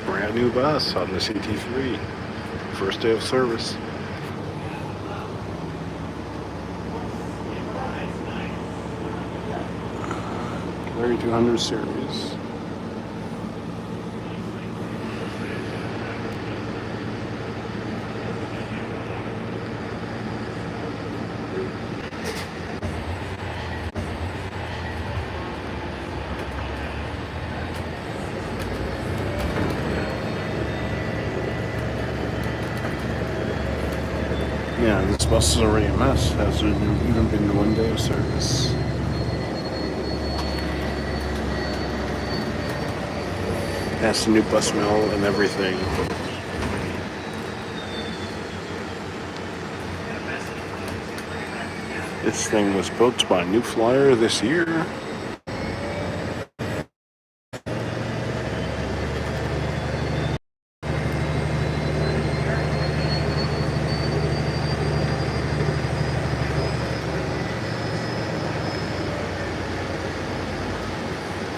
brand new bus on the CT3. First day of service. Very 200 series. Yeah, this bus is already a mess. Hasn't even been 1 day of service. Has the new bus smell and everything. This thing was built by New Flyer this year.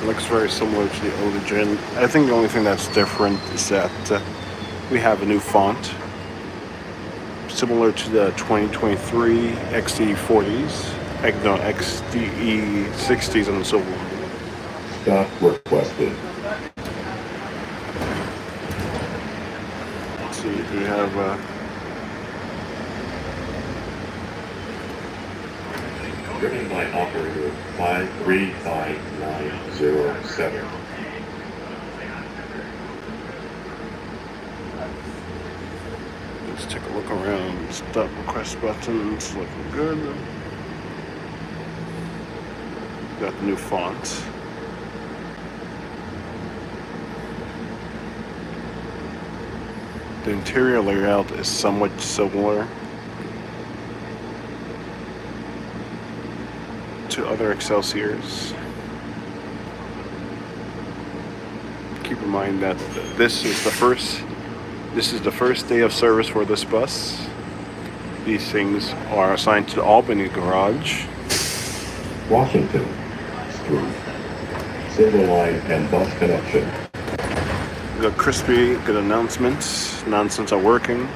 Looks very similar to the older gen. I think the only thing that's different is that we have a new font, similar to the 2023 XDE40s, no, XDE60s and so on. Stop requested. Let's see, we have Driven by operator 535907. let's take a look around. Stop request button, it's looking good. Got the new font. The interior layout is somewhat similar to other Excelsiors. Keep in mind that this is the first day of service for this bus. These things are assigned to the Albany garage. Washington Street. Silver line and bus connection. Got crispy, good announcements. Announcements are working.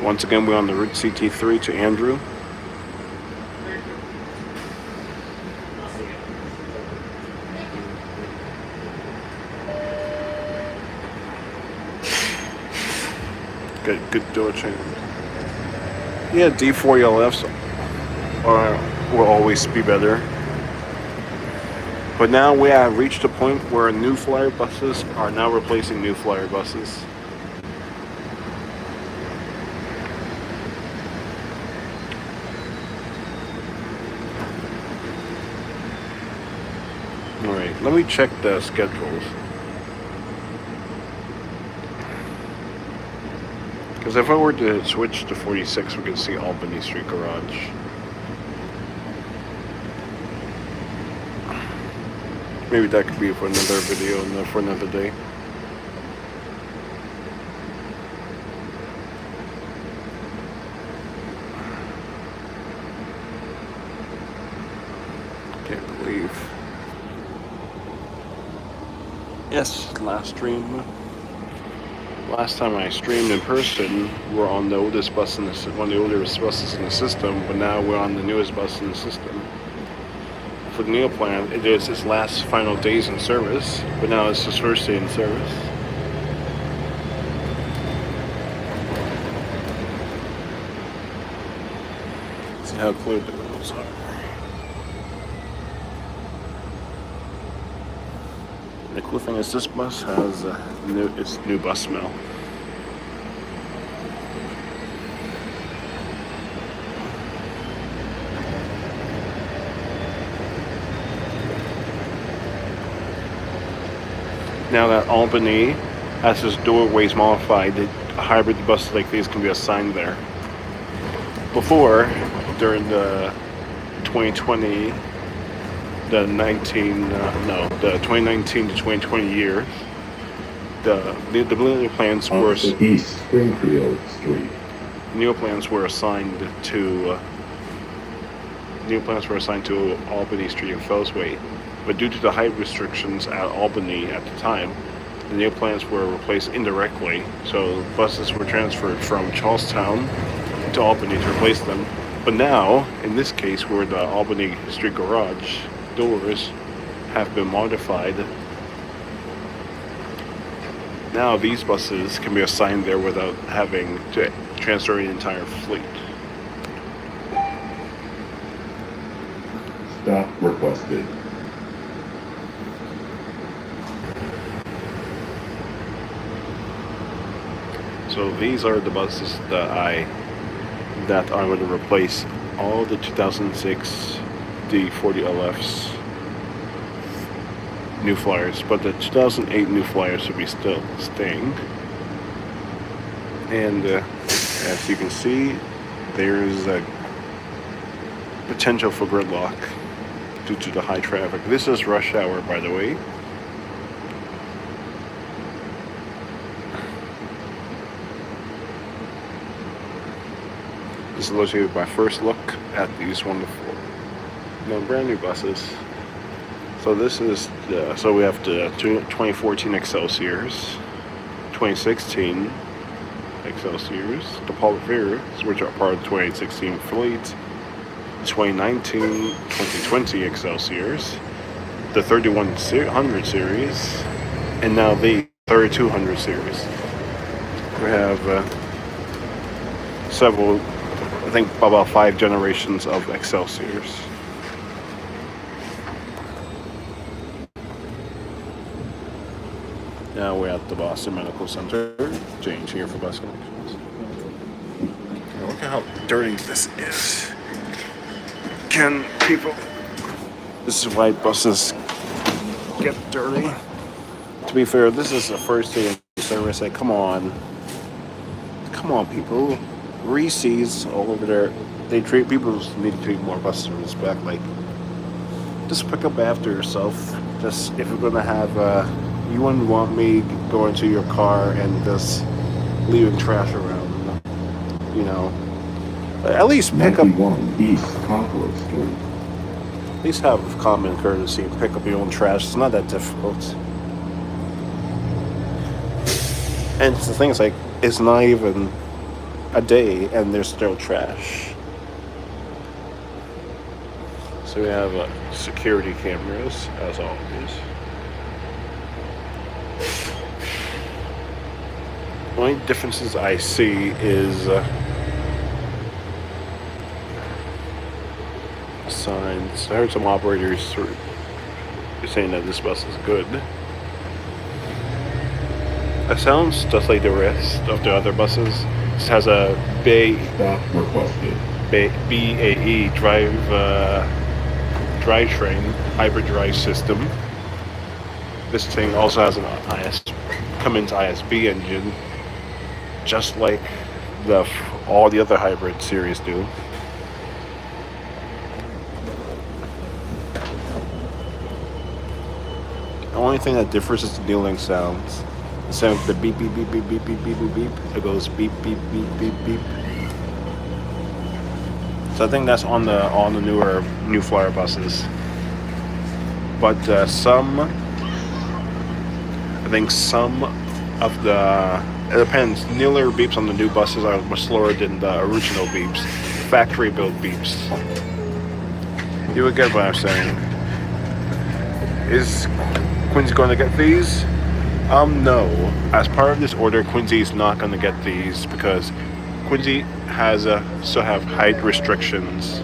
Once again, we're on the route CT3 to Andrew. Good door change. Yeah, D40LFs will always be better. But now we have reached a point where New Flyer buses are now replacing New Flyer buses. Alright, let me check the schedules. Because if I were to switch to 46, we could see Albany Street Garage. Maybe that could be for another video and for another day. Can't believe. Yes, last stream. Last time I streamed in person, we're on the oldest bus in the one of the oldest buses in the system, but now we're on the newest bus in the system. For the Neo plan, it is its last final days in service, but now it's its first day in service. See how clear the wheels are. The cool thing is this bus has its new bus smell. Now that Albany has its doorways modified, hybrid buses like these can be assigned there. Before, during the 2020, the 2019 to 2020 years, the millennial plans were East Springfield Street. Neoplans were assigned to Albany Street and Fellsway, but due to the height restrictions at Albany at the time, the neoplans were replaced indirectly. So buses were transferred from Charlestown to Albany to replace them. But now, in this case, where the Albany Street Garage doors have been modified, now these buses can be assigned there without having to transfer the entire fleet. Stop requested. So these are the buses that I'm going to replace all the 2006 D40 LFs New Flyers, but the 2008 New Flyers will be still staying. And as you can see, there's a potential for gridlock due to the high traffic. This is rush hour, by the way. This is literally my first look at these wonderful, brand new buses. So this is so we have the 2014 Excelsiors, 2016 Excelsiors, the Pulveras, which are part of the 2016 fleet, 2019, 2020 Excelsiors, the 3100 series, and now the 3200 series. We have several, I think about 5 generations of Excelsiors. Now we're at the Boston Medical Center. James here for Bus Connections. Now look at how dirty this is. This is why buses get dirty. To be fair, this is the first day in service. Like, come on, people. Reese's all over there. People need to treat more buses with respect. Like, just pick up after yourself. Just if you're gonna have you wouldn't want me going to your car and just leaving trash around, At least pick up. 91 East Concord Street. At least have common courtesy and pick up your own trash. It's not that difficult. And the thing is, like, it's not even a day and there's still trash. So we have security cameras, as always. The only differences I see is signs. I heard some operators saying that this bus is good. It sounds just like the rest of the other buses. This has a Stop requested. BAE drivetrain hybrid drive system. This thing also has an Cummins ISB engine, just like all the other hybrid series do. The only thing that differs is the Neolink sounds. Instead of the beep beep beep beep beep beep beep beep beep, it goes beep beep beep beep beep. So I think that's on the newer New Flyer buses. But some of the, it depends. Newer beeps on the new buses are much slower than the original beeps, factory built beeps. You would get what I'm saying. Is Quincy going to get these? No. As part of this order, Quincy is not going to get these because Quincy still have height restrictions.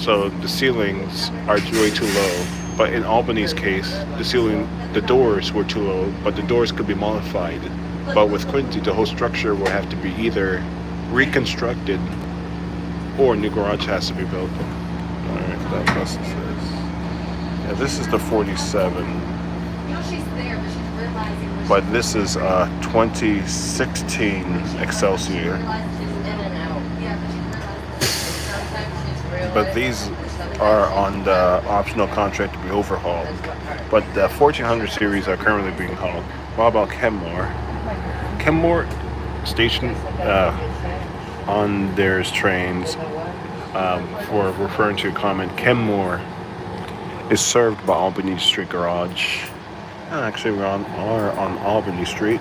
So the ceilings are way too low. But in Albany's case, the doors were too low, but the doors could be modified. But with Quincy, the whole structure will have to be either reconstructed or a new garage has to be built. Alright, that bus is this. Yeah, this is the 47. But this is 2016 Excelsior. But these are on the optional contract to be overhauled. But the 1400 series are currently being hauled. What about Kenmore? Kenmore Station on their trains for referring to a comment. Kenmore is served by Albany Street Garage. Actually, are on Albany Street.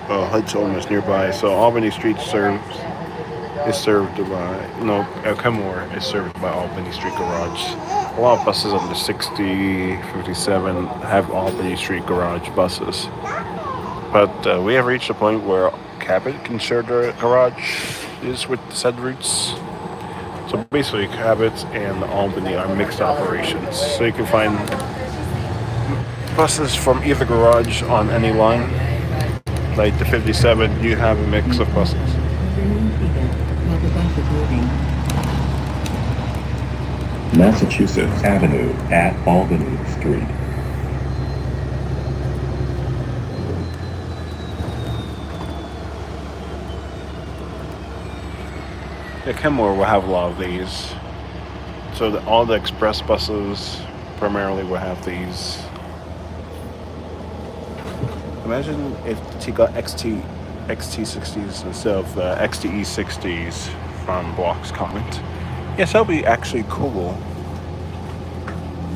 Hud's almost nearby, so Albany Street is served by Kenmore is served by Albany Street Garage. A lot of buses on the 60, 57 have Albany Street Garage buses, but we have reached a point where Cabot can share the garage is with said routes. So basically, Cabot and Albany are mixed operations. So you can find buses from either garage on any line. Like the 57, you have a mix of buses. Massachusetts Avenue at Albany Street. Yeah, Kenmore will have a lot of these. So all the express buses primarily will have these. Imagine if he got XT60s instead of XDE40s from Block's comment. Yes, that would be actually cool.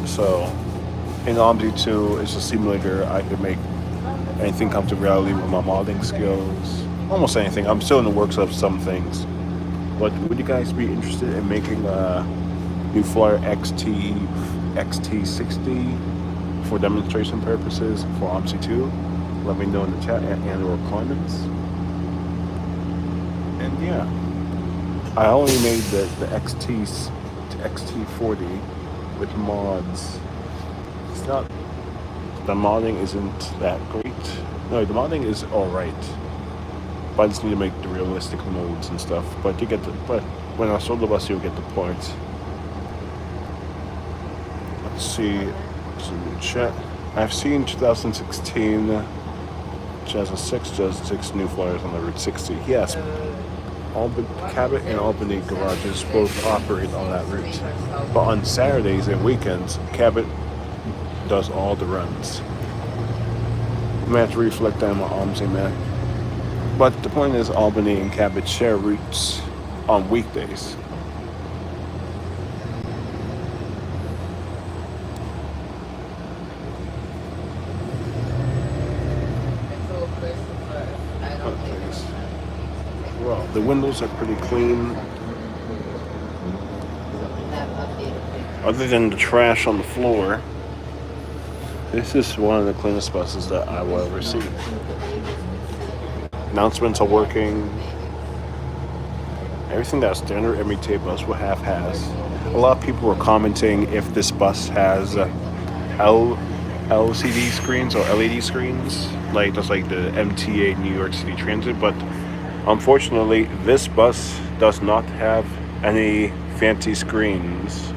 So, in Omni 2, it's a simulator. I can make anything come to reality with my modding skills. Almost anything. I'm still in the works of some things. But would you guys be interested in making a New Flyer XT60 for demonstration purposes for OMSI 2? Let me know in the chat and/or comments. And yeah, I only made the XT40 with mods. It's not, the modding isn't that great. No, the modding is alright. But I just need to make the realistic modes and stuff. But when I sold the bus, you'll get the point. Let's see. Chat. I've seen 2016, 2006 New Flyers on the Route 60. Yes, Cabot and Albany garages both operate on that route. But on Saturdays and weekends, Cabot does all the runs. I'm gonna have to reflect that on my OMSI map. But the point is, Albany and Cabot share routes on weekdays. Well, the windows are pretty clean. Other than the trash on the floor, this is one of the cleanest buses that I will ever see. Announcements are working. Everything that a standard MBTA bus will have has. A lot of people were commenting if this bus has LCD screens or LED screens, like just like the MTA New York City Transit, but unfortunately this bus does not have any fancy screens.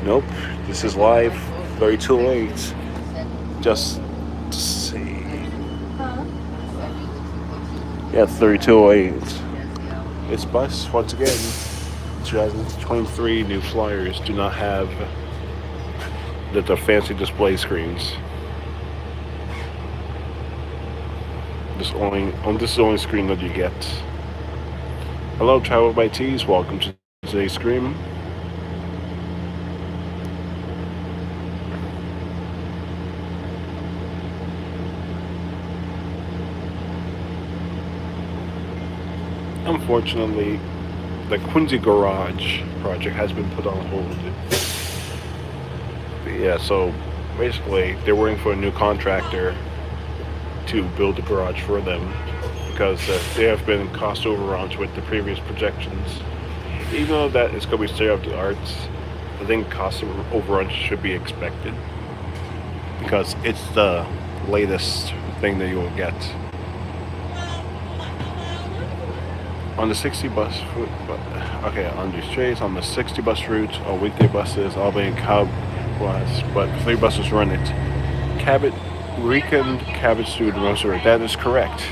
Nope, this is live 3208. Just to see. Yeah, 3208. This bus, once again, 2023 New Flyers do not have the fancy display screens. This is the only screen that you get. Hello, Travel by Tees. Welcome to today's stream. Unfortunately, the Quincy Garage project has been put on hold. But yeah, so basically they're waiting for a new contractor to build a garage for them because there have been cost overruns with the previous projections. Even though that it's going to be state of the art, I think cost overruns should be expected because it's the latest thing that you will get. On the 60 bus route, on these trains, on the 60 bus route, or weekday buses, Albany and Cub was, but 3 buses run it. Cabot, weekend Cabot student most of it. That is correct.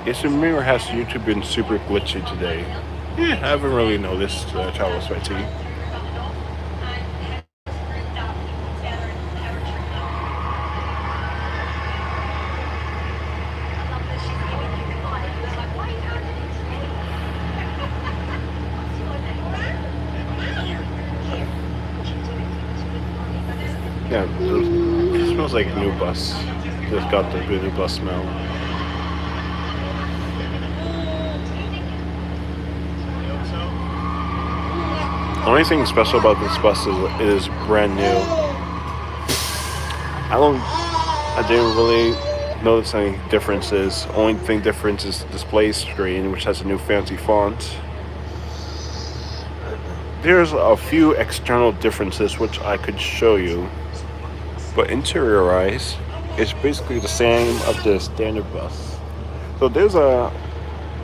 Yes, the mirror has YouTube been super glitchy today. Yeah, I haven't really noticed Travel by T. Yeah, it smells like a new bus. It's got the new bus smell. The only thing special about this bus is it is brand new. I didn't really notice any differences. Only thing difference is the display screen, which has a new fancy font. There's a few external differences which I could show you, but interior-wise, it's basically the same of the standard bus. So there's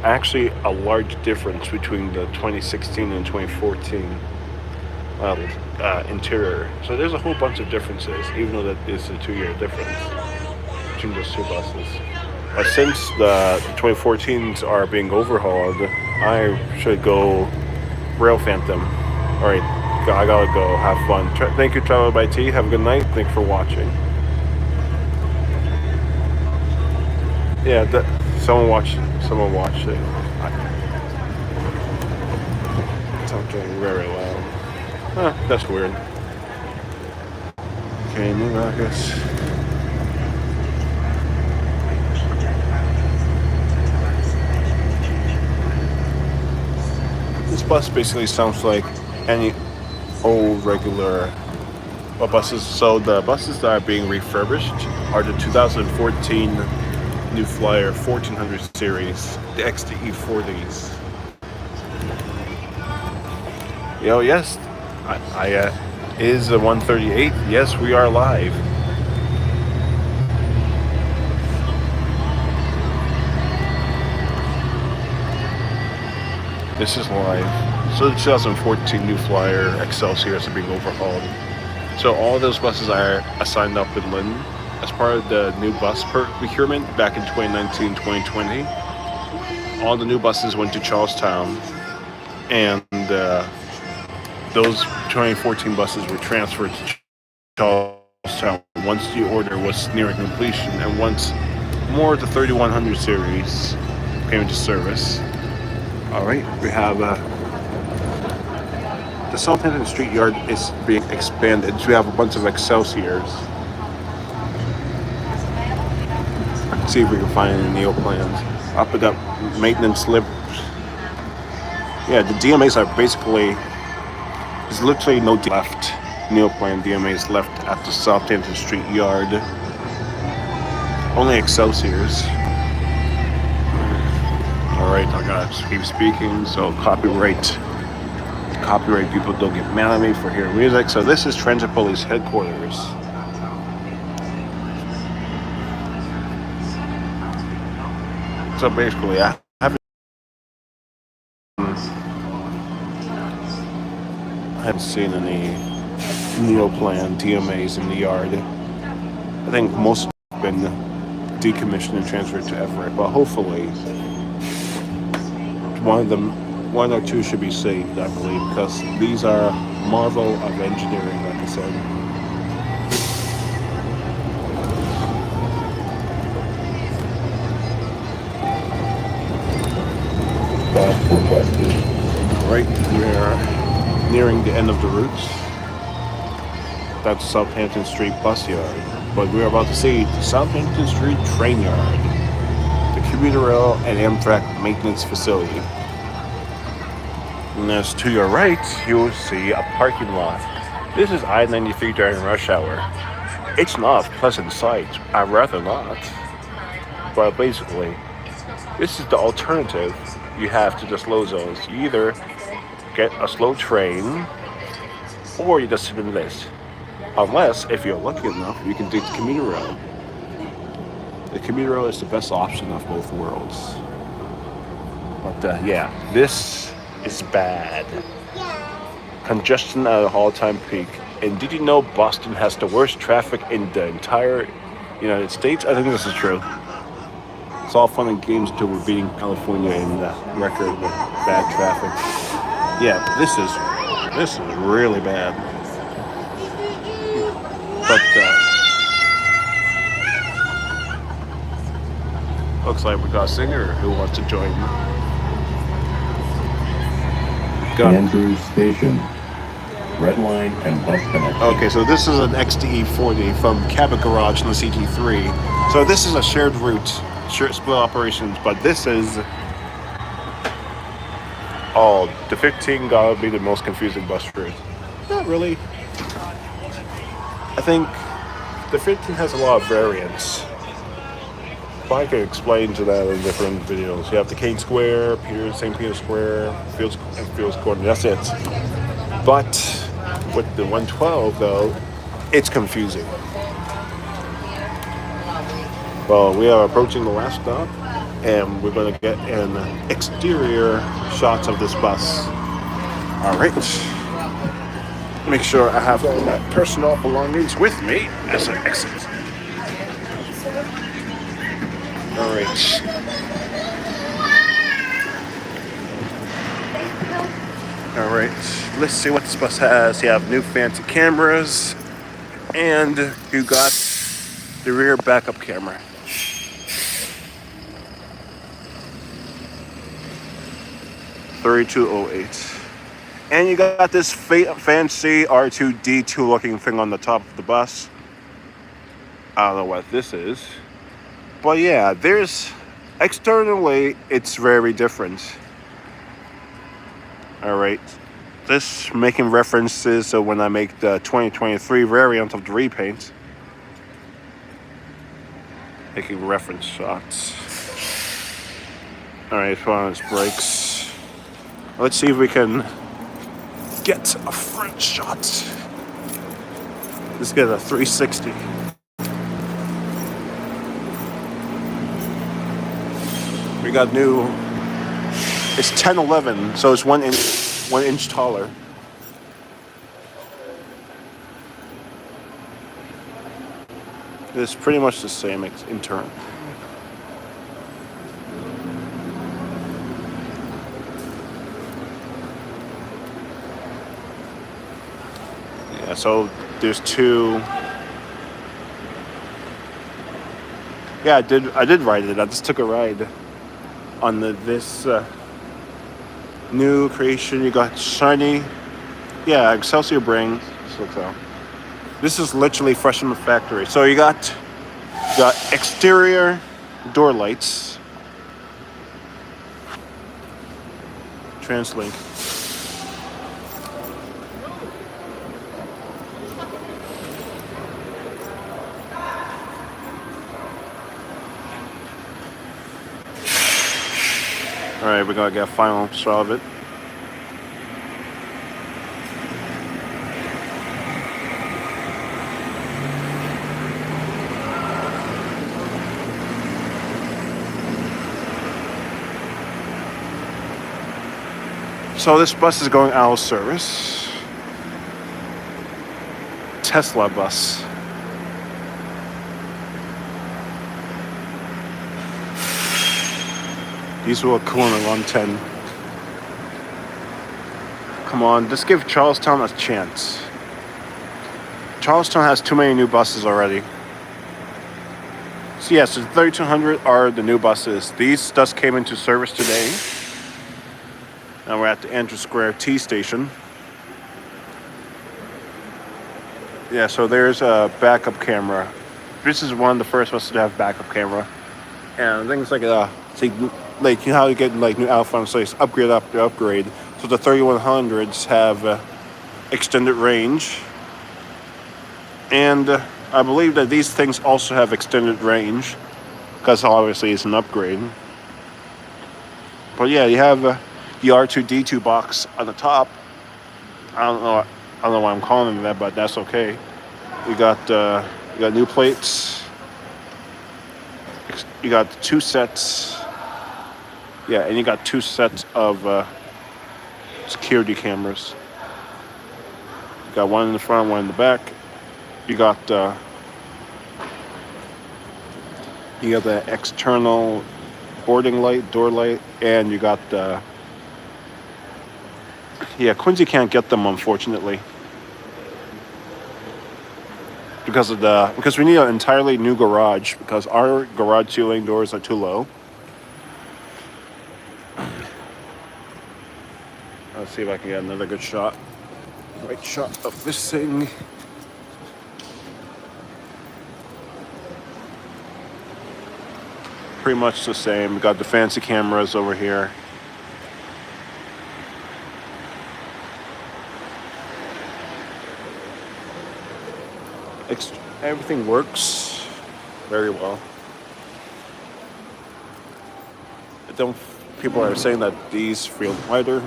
actually a large difference between the 2016 and 2014 interior. So there's a whole bunch of differences, even though that is a 2-year difference between those two buses. But since the 2014s are being overhauled, I should go Rail Phantom. Alright, I gotta go. Have fun. Thank you, Travel by T. Have a good night. Thanks for watching. Yeah, someone watched it. It's talking very loud. Huh, that's weird. Okay, New Rockets. This bus basically sounds like any old regular buses. So the buses that are being refurbished are the 2014 New Flyer 1400 series, the XDE40s. Yo, yes, I is the 138. Yes, we are live. This is live. So the 2014 New Flyer Excelsiors are being overhauled. So all those buses are assigned up in Lynn as part of the new bus procurement back in 2019-2020. All the new buses went to Charlestown, and those 2014 buses were transferred to Charlestown once the order was nearing completion and once more of the 3100 series came into service. Alright, we have the Southampton Street Yard is being expanded. So we have a bunch of Excelsiors. Let's see if we can find any Neo plans. Up we got maintenance slip. Yeah, the DMAs are basically, there's literally no left. Neoplan DMAs left at the Southampton Street Yard. Only Excelsiors. Alright, I gotta keep speaking, so copyright people don't get mad at me for hearing music. So this is Transit Police headquarters. So basically, I haven't seen any Neoplan DMAs in the yard. I think most have been decommissioned and transferred to Everett, but hopefully one or two should be saved, I believe, because these are marvel of engineering, like I said. Right, we're nearing the end of the route. That's Southampton Street Bus Yard, but we're about to see the Southampton Street Train Yard, the commuter rail and Amtrak maintenance facility. And as to your right, you'll see a parking lot. This is I-93 during rush hour. It's not a pleasant sight. I'd rather not. But basically, this is the alternative you have to the slow zones. You either get a slow train, or you just sit in this. Unless, if you're lucky enough, you can take the commuter rail. The commuter rail is the best option of both worlds. But yeah, this is bad. Congestion at an all-time peak. And did you know Boston has the worst traffic in the entire United States? I think this is true. It's all fun and games until we're beating California in the record with bad traffic. Yeah, this is really bad. But looks like we got a singer who wants to join. Andrews Station. red line and bus connecting. Okay, so this is an XDE40 from Cabot Garage in the CT3. So this is a shared route, shared split operations, but this is... Oh, the 15 gotta be the most confusing bus route. Not really. I think the 15 has a lot of variants. But I could explain to that in different videos. You have the Kane Square, St. Peter Square, Fields Corner, that's it. But with the 112 though, it's confusing. Well, we are approaching the last stop, and we're going to get an exterior shots of this bus. All right. Make sure I have all my personal belongings with me as I exit. All right. All right. Let's see what this bus has. You have new fancy cameras, and you got the rear backup camera. $32.08. And you got this fancy R2D2 looking thing on the top of the bus. I don't know what this is. But yeah, there's... Externally, it's very different. Alright. This making references to when I make the 2023 variant of the repaint. Making reference shots. Alright, put on its brakes. Let's see if we can get a front shot. Let's get a 360. We got new. It's 1011, so it's 1 inch taller. It's pretty much the same in turn. Yeah, so there's two. Yeah, I did ride it. I just took a ride on this new creation. You got shiny. Yeah, Excelsior Bring. This is literally fresh from the factory. So you got exterior door lights. Translink. Alright, we're gonna get a final shot of it. So this bus is going out of service. Tesla bus. These will look cool in a 110. Come on, just give Charlestown a chance. Charlestown has too many new buses already. So yes, the 3200 are the new buses. These just came into service today. Now we're at the Andrew Square T station. Yeah, so there's a backup camera. This is one of the first buses to have backup camera. And things like like you know how you get like new Alpha and so it's upgrade after upgrade. So the 3100s have extended range, and I believe that these things also have extended range, because obviously it's an upgrade. But yeah, you have the R2D2 box on the top. I don't know why I'm calling it that, but that's okay. You got new plates. You got 2 sets. Yeah, and you got 2 sets of security cameras. You got one in the front, one in the back. You got the external boarding light, door light, and you got the... Yeah, Quincy can't get them, unfortunately. Because we need an entirely new garage, because our garage ceiling doors are too low. Let's see if I can get another good shot. right shot of this thing. Pretty much the same. We got the fancy cameras over here. Everything works very well. People are saying that these feel lighter.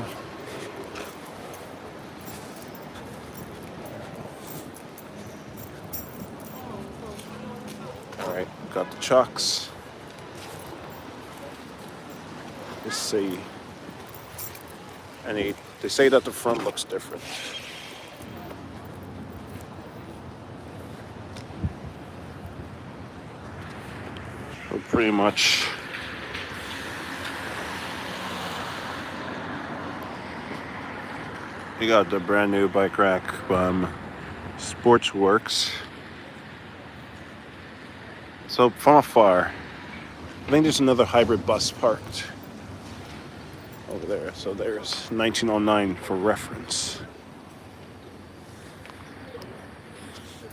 All right, got the chocks. Let's see. And they say that the front looks different. So pretty much. You got the brand new bike rack from Sportsworks. So from afar, I think there's another hybrid bus parked over there. So there's 1909 for reference.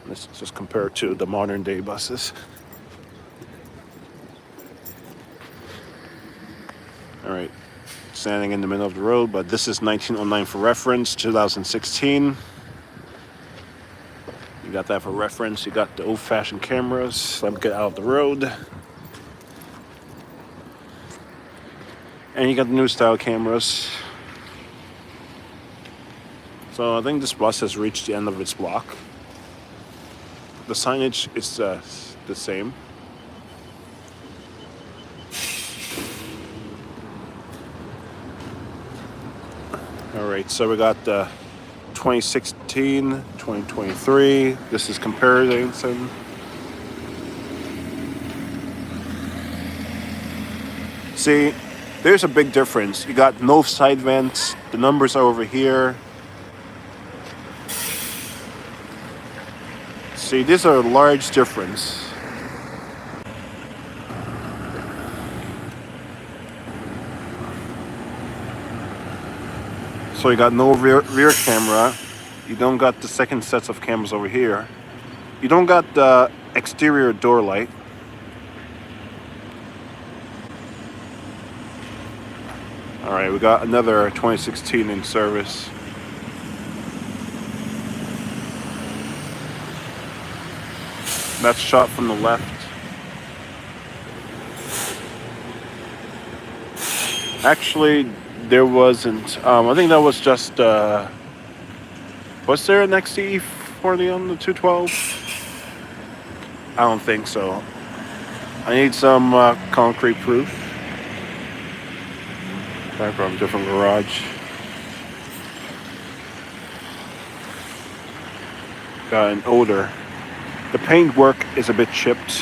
Let's just compare it to the modern day buses. All right, standing in the middle of the road, but this is 1909 for reference, 2016. You got that for reference. You got the old-fashioned cameras. Let me get out of the road. And you got the new style cameras. So I think this bus has reached the end of its block. The signage is the same. All right, so we got the 2016, 2023. This is comparison. See, there's a big difference. You got no side vents. The numbers are over here. See, these are a large difference. So you got no rear camera. You don't got the second sets of cameras over here. You don't got the exterior door light. All right, we got another 2016 in service. That's shot from the left. Actually, there wasn't. I think that was just. Was there an XDE40 on the 212? I don't think so. I need some concrete proof. Back from a different garage. Got an odor. The paintwork is a bit chipped.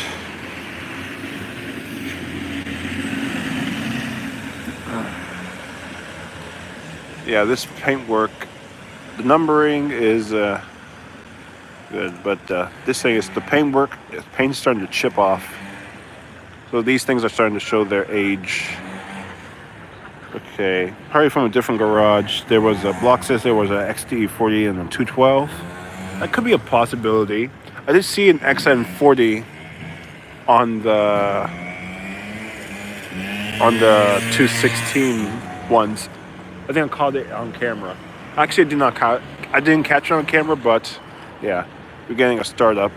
Yeah, this paintwork, the numbering is good, but this thing is the paintwork. Paint's starting to chip off. So these things are starting to show their age. Okay, probably from a different garage. There was a block says there was an XDE40 and a 212. That could be a possibility. I did see an XN40 on the 216 ones. I think I caught it on camera. Actually, I didn't catch it on camera, but yeah, we're getting a startup.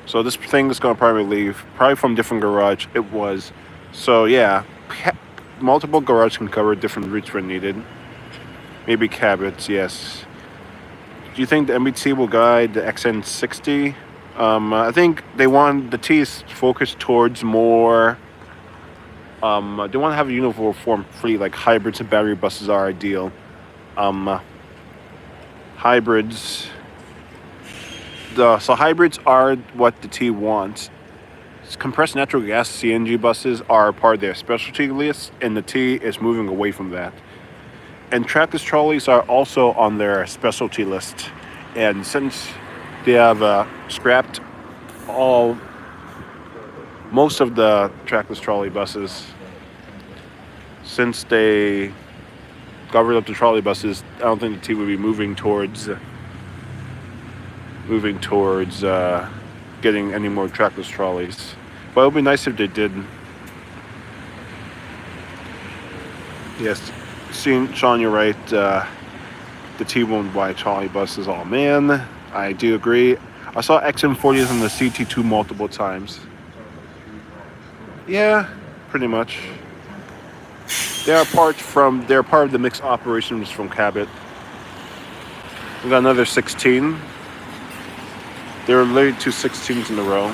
So this thing is gonna probably leave, probably from a different garage. It was. So yeah, multiple garages can cover different routes when needed. Maybe Cabot, yes. Do you think the MBTA will guide the XN60? I think they want the T is focused towards more. They want to have a uniform fleet, like hybrids and battery buses are ideal. Hybrids. So hybrids are what the T wants. Compressed natural gas CNG buses are part of their specialty list, and the T is moving away from that. And trackless trolleys are also on their specialty list. And since they have scrapped most of the trackless trolley buses, since they got rid of the trolley buses, I don't think the T would be moving towards getting any more trackless trolleys. But it would be nice if they did. Yes, Sean, you're right. The T won't buy trolley buses. Oh man, I do agree. I saw XM40s on the CT2 multiple times. Yeah, pretty much. They're part of the mixed operations from Cabot. We got another 16. There were literally 2 16s in a row.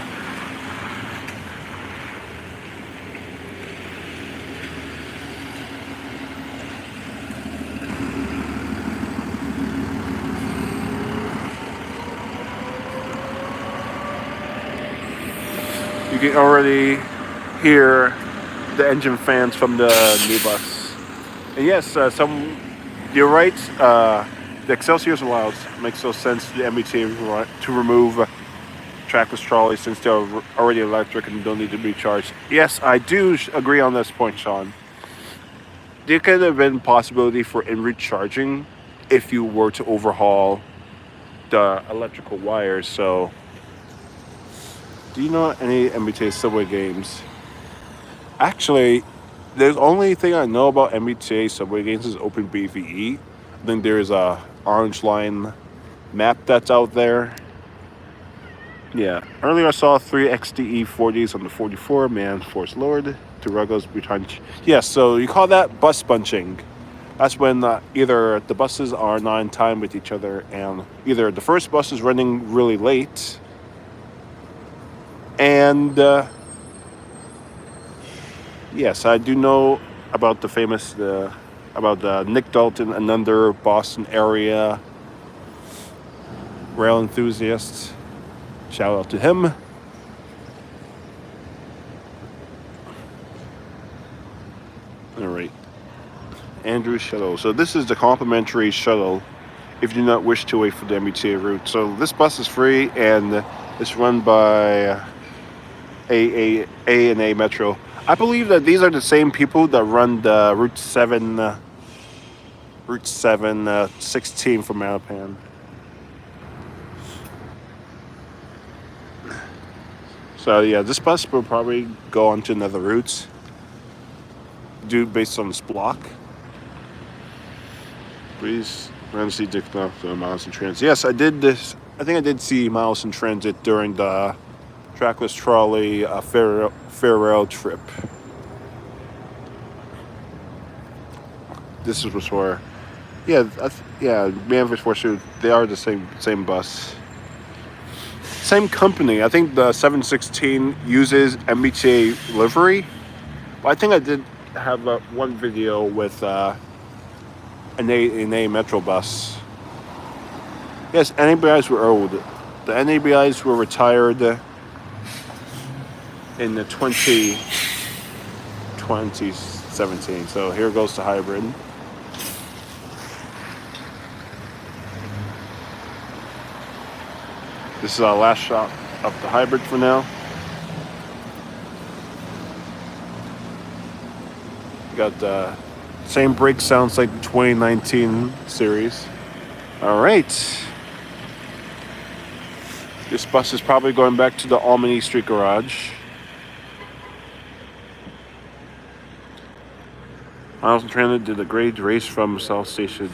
You can already hear the engine fans from the new bus. And yes, you're right. The Excelsior's allowed. Makes no sense to the MBTA to remove trackless trolleys since they're already electric and don't need to be charged. Yes, I do agree on this point, Sean. There could have been possibility for in-route charging if you were to overhaul the electrical wires. So, do you know any MBTA subway games? Actually, the only thing I know about MBTA subway games is Open BVE. I think there's a Orange Line map that's out there. Yeah. Earlier I saw 3 XDE40s on the 44. Man, Force Lord. Turugos behind. Yeah, so you call that bus bunching. That's when either the buses are not in time with each other, and either the first bus is running really late, and yes, I do know about the famous about Nick Dalton, another Boston area rail enthusiast. Shout out to him. All right, Andrew Shuttle. So this is the complimentary shuttle if you do not wish to wait for the MBTA route. So this bus is free and it's run by A&A Metro. I believe that these are the same people that run the Route 16 from Mattapan. So yeah, this bus will probably go on to another route, based on this block. Please run see Dick Miles in Transit. Yes, I did this. I think I did see Miles in Transit during the trackless trolley farewell trip. This was before. Yeah, Manfred Force. They are the same bus. Same company. I think the 716 uses MBTA livery. But I think I did have one video with an A Metro bus. Yes, NABIs were old. The NABIs were retired in the 2017. So here goes the hybrid. This is our last shot of the hybrid for now. Got the same brake sounds like the 2019 series. All right. This bus is probably going back to the Albany Street Garage. Miles and Transit did a great race from South Station.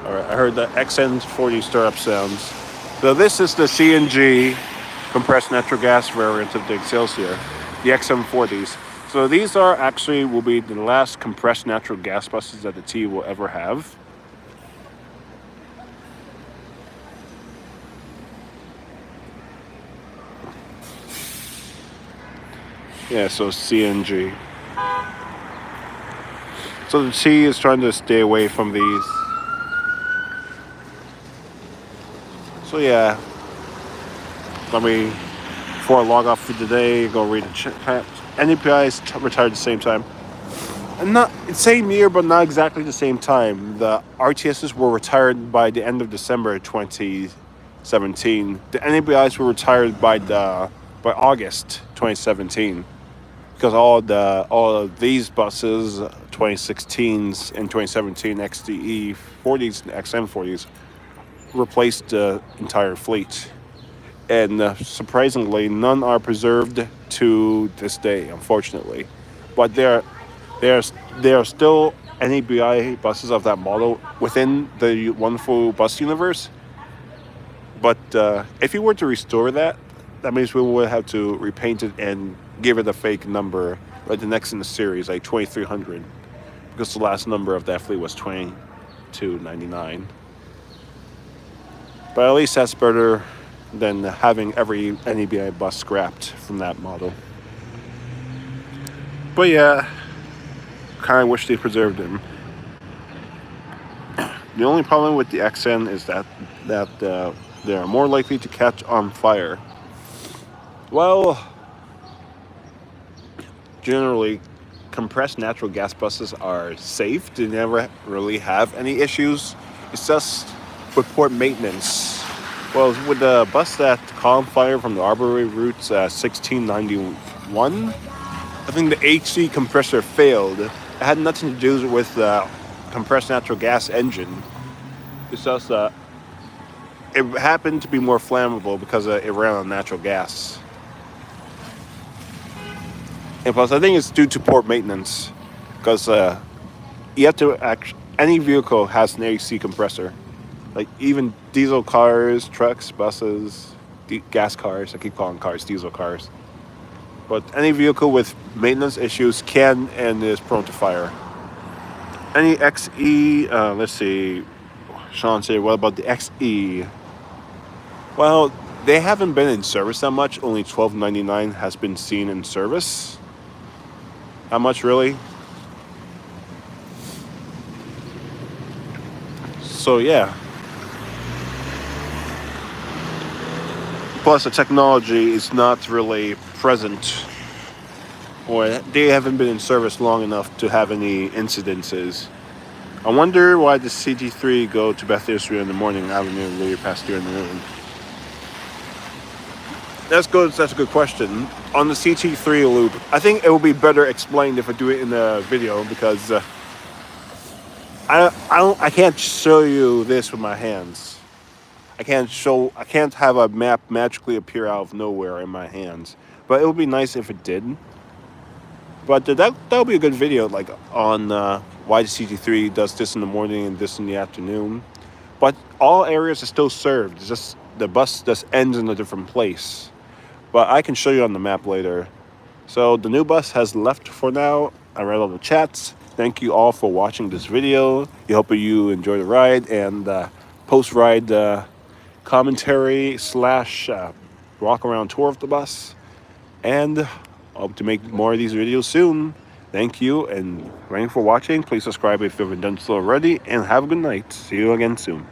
Alright, I heard the XN40 startup sounds. So this is the CNG compressed natural gas variant of the Excelsior, the XM40s. So these will be the last compressed natural gas buses that the T will ever have. Yeah, so CNG. So the T is trying to stay away from these. So yeah, before I log off for today, go read the chat. NAPIs retired at the same time. And not same year, but not exactly the same time. The RTSs were retired by the end of December 2017. The NABIs were retired by August 2017. because all of these buses, 2016s and 2017 XDE40s and XM40s, replaced the entire fleet. And surprisingly, none are preserved to this day, unfortunately. But there are still NABI buses of that model within the wonderful bus universe. But if you were to restore that, that means we would have to repaint it and give it a fake number, like the next in the series, like 2300, because the last number of that fleet was 2299. But at least that's better than having every NABI bus scrapped from that model. But yeah, kind of wish they preserved them. The only problem with the XN is that they are more likely to catch on fire. Well, generally, compressed natural gas buses are safe. They never really have any issues. It's just with poor maintenance. Well, with the bus that caught on fire from the Arbory routes 1691, I think the HC compressor failed. It had nothing to do with the compressed natural gas engine. It's just it happened to be more flammable because it ran on natural gas. And plus, I think it's due to poor maintenance, because you have to any vehicle has an AC compressor, like even diesel cars, trucks, buses, gas cars. I keep calling cars diesel cars. But any vehicle with maintenance issues can and is prone to fire. Any XE, let's see, Sean said, what about the XE? Well, they haven't been in service that much. Only $12.99 has been seen in service. How much, really? So, yeah. Plus, the technology is not really present, or they haven't been in service long enough to have any incidences. I wonder why the CT3 go to Bethesda in the morning, Avenue later past during the noon. That's good. That's a good question. On the CT3 loop, I think it will be better explained if I do it in the video, because I can't show you this with my hands. I can't have a map magically appear out of nowhere in my hands. But it would be nice if it did. But that would be a good video, like on why the CT3 does this in the morning and this in the afternoon. But all areas are still served. It's just the bus just ends in a different place. But I can show you on the map later. So the new bus has left for now. I read all the chats. Thank you all for watching this video. I hope you enjoy the ride and post-ride commentary / walk around tour of the bus. And I hope to make more of these videos soon. Thank you and thank you for watching. Please subscribe if you haven't done so already. And have a good night. See you again soon.